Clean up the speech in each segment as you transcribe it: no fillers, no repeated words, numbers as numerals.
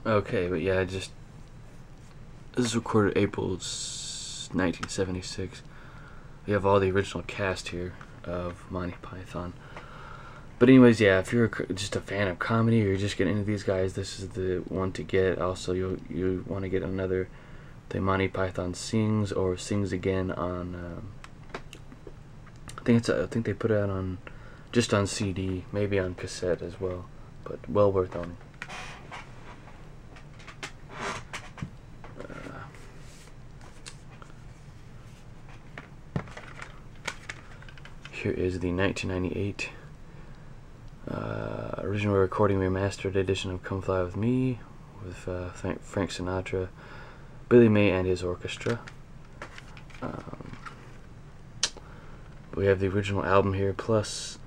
Okay, but yeah, this is recorded April 1976. We have all the original cast here of Monty Python. But anyways, yeah, if you're just a fan of comedy or you're just getting into these guys, this is the one to get. Also, you want to get another, the Monty Python Sings or Sings Again on. I think they put it out on, just on CD, maybe on cassette as well, but well worth owning. Here is the 1998 original recording remastered edition of Come Fly With Me with Frank Sinatra, Billy May and his orchestra. We have the original album here plus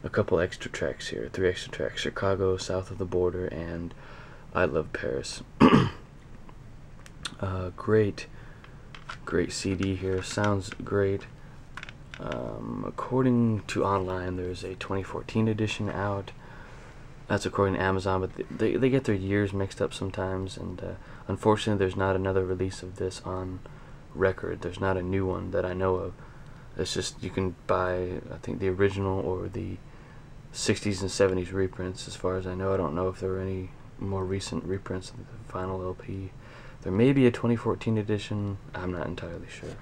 a couple extra tracks here, 3 extra tracks: Chicago, South of the Border, and I Love Paris. Great CD here, sounds great. According to online, there's a 2014 edition out. That's according to Amazon, but they get their years mixed up sometimes, and unfortunately there's not another release of this on record. There's not a new one that I know of. It's just, you can buy, I think, the original or the 60s and 70s reprints. As far as I know, I don't know if there were any more recent reprints of the final LP. There may be a 2014 edition, I'm not entirely sure.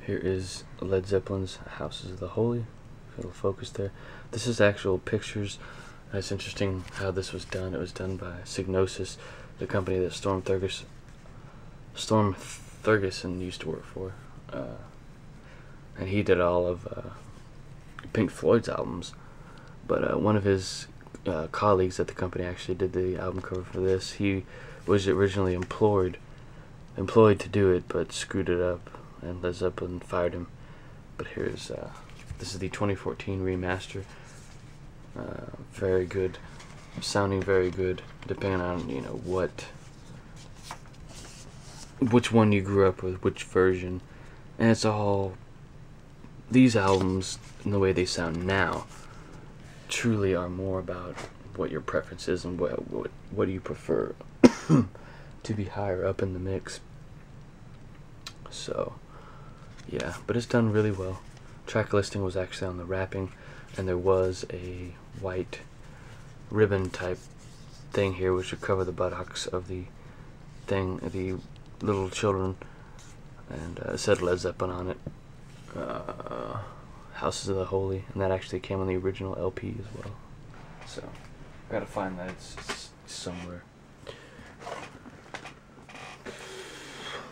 Here is Led Zeppelin's Houses of the Holy. It'll focus there. This is actual pictures. It's interesting how this was done. It was done by Psygnosis, the company that Storm Thurgeson used to work for. And he did all of Pink Floyd's albums. But one of his colleagues at the company actually did the album cover for this. He was originally employed to do it, but screwed it up, and Led Zeppelin fired him. But here's this is the 2014 remaster. Very good, sounding very good, depending on which one you grew up with, which version. And it's all, these albums and the way they sound now truly are more about what your preference is and what do you prefer to be higher up in the mix. So yeah, but it's done really well. Track listing was actually on the wrapping, and there was a white ribbon type thing here which would cover the buttocks of the thing, the little children, and it said Led Zeppelin on it, Houses of the Holy, and that actually came on the original LP as well. So gotta find that, it's somewhere.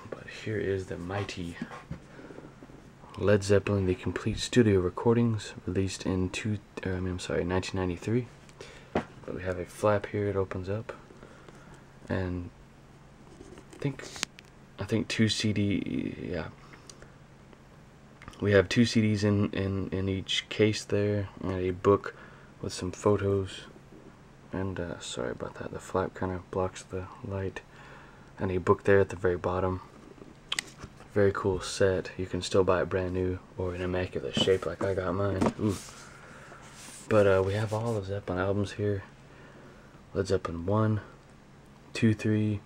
But here is the mighty Led Zeppelin, the complete studio recordings, released in 1993. But we have a flap here, it opens up, and I think 2 CD, yeah. We have 2 CDs in each case there, and a book with some photos. And sorry about that, the flap kind of blocks the light. And a book there at the very bottom. Very cool set. You can still buy it brand new or in immaculate shape like I got mine. Ooh. But we have all of Zeppelin albums here. Led Zeppelin 1, 2, 3.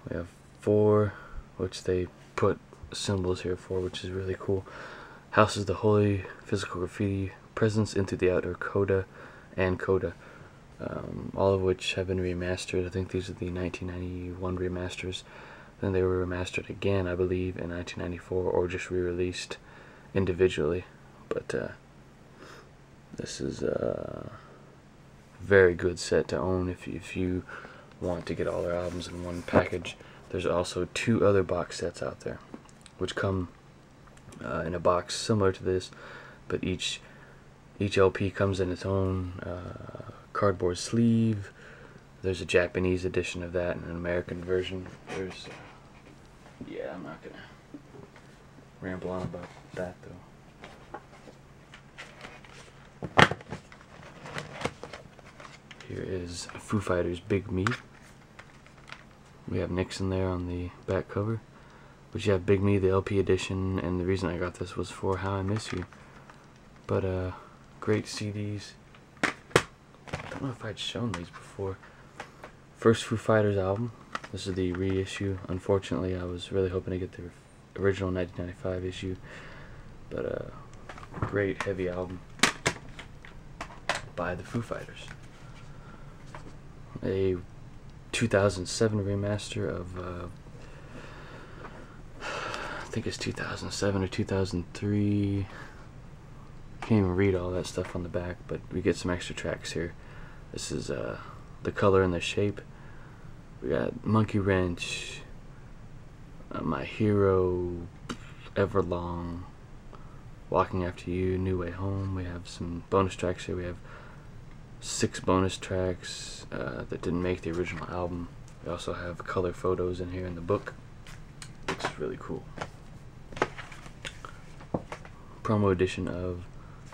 We have 4, which they put symbols here for, which is really cool. Houses of the Holy, Physical Graffiti, Presence Into the Outer, Coda, and Coda. All of which have been remastered. I think these are the 1991 remasters. Then they were remastered again, I believe, in 1994, or just re-released individually. But this is a very good set to own if you want to get all their albums in one package. There's also 2 other box sets out there, which come in a box similar to this, but each LP comes in its own cardboard sleeve. There's a Japanese edition of that and an American version. There's yeah, I'm not gonna ramble on about that though. Here is Foo Fighters' Big Me. We have Nixon there on the back cover. But you have Big Me, the LP edition, and the reason I got this was for How I Miss You. But great CDs. I don't know if I'd shown these before. First Foo Fighters album. This is the reissue. Unfortunately, I was really hoping to get the original 1995 issue, but great heavy album by the Foo Fighters. A 2007 remaster of I think it's 2007 or 2003. Can't even read all that stuff on the back, but we get some extra tracks here. This is the color and the shape. We got Monkey Wrench, My Hero, Everlong, Walking After You, New Way Home. We have some bonus tracks here. We have 6 bonus tracks that didn't make the original album. We also have color photos in here in the book, which is really cool. Promo edition of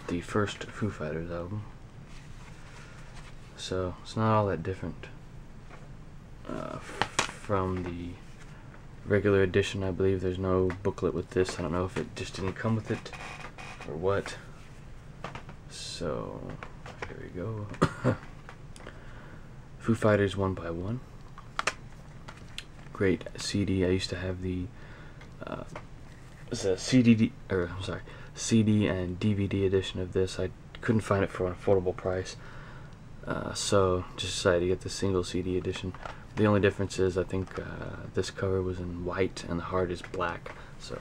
the first Foo Fighters album. So it's not all that different from the regular edition. I believe there's no booklet with this. I don't know if it just didn't come with it or what. So here we go. Foo Fighters One by One. Great CD. I used to have the it's a CD and DVD edition of this. I couldn't find it for an affordable price, so just decided to get the single CD edition. The only difference is I think this cover was in white and the heart is black, so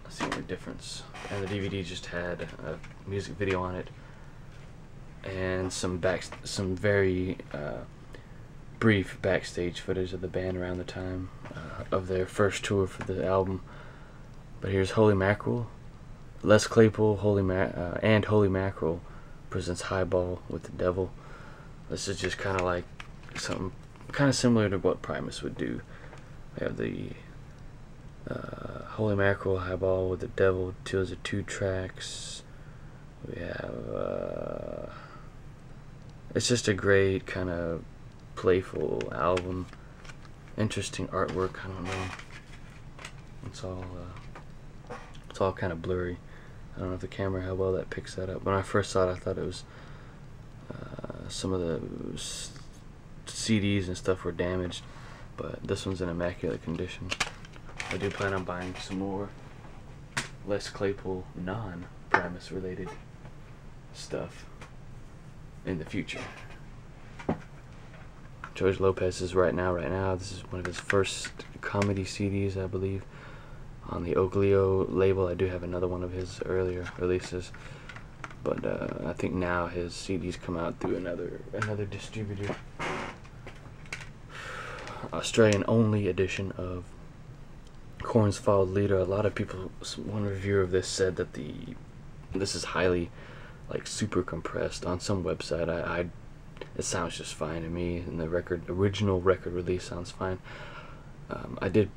that's the only difference. And the DVD just had a music video on it and some very brief backstage footage of the band around the time of their first tour for the album. But here's Holy Mackerel. Les Claypool, and Holy Mackerel presents Highball with the Devil. This is just kind of like something kind of similar to what Primus would do. We have the Holy Mackerel, Highball with the Devil. Those are 2 tracks. We have it's just a great kind of playful album. Interesting artwork. I don't know. It's all kind of blurry. I don't know if the camera, how well that picks that up. When I first saw it, I thought it was some of the CDs and stuff were damaged, but this one's in immaculate condition. I do plan on buying some more Les Claypool non-Primus related stuff in the future. George Lopez is right now. This is one of his first comedy CDs, I believe. On the Oglio label, I do have another one of his earlier releases, but I think now his CDs come out through another distributor. Australian only edition of Korn's Fall Leader. A lot of people, one reviewer of this said that this is highly like super compressed on some website. It sounds just fine to me, and the original record release sounds fine. I did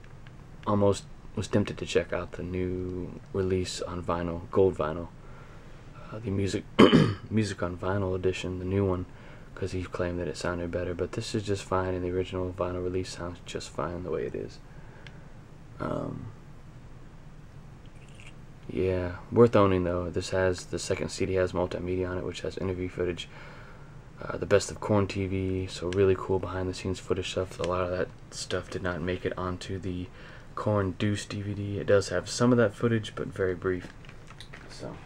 almost was tempted to check out the new release on vinyl, gold vinyl, the music on vinyl edition, the new one, because he claimed that it sounded better. But this is just fine, and the original vinyl release sounds just fine the way it is. Yeah, worth owning though. The second CD has multimedia on it, which has interview footage, the best of Korn TV, so really cool behind the scenes footage stuff. A lot of that stuff did not make it onto the Korn Deuce DVD. It does have some of that footage, but very brief. So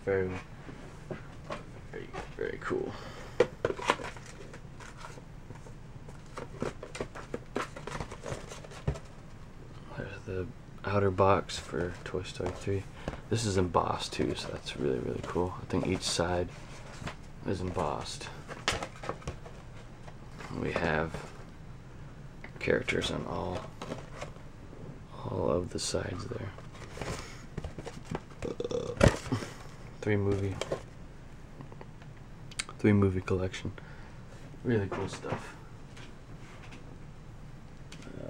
very, very, very cool. There's the outer box for Toy Story 3. This is embossed too, so that's really, really cool. I think each side is embossed. We have characters on all of the sides there. 3 movie collection. Really cool stuff.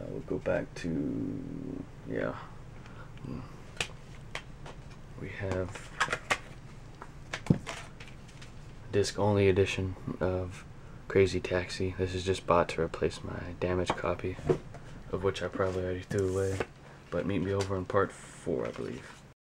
We'll go back to, yeah. We have disc only edition of Crazy Taxi. This is just bought to replace my damaged copy, of which I probably already threw away. But meet me over in part 4, I believe.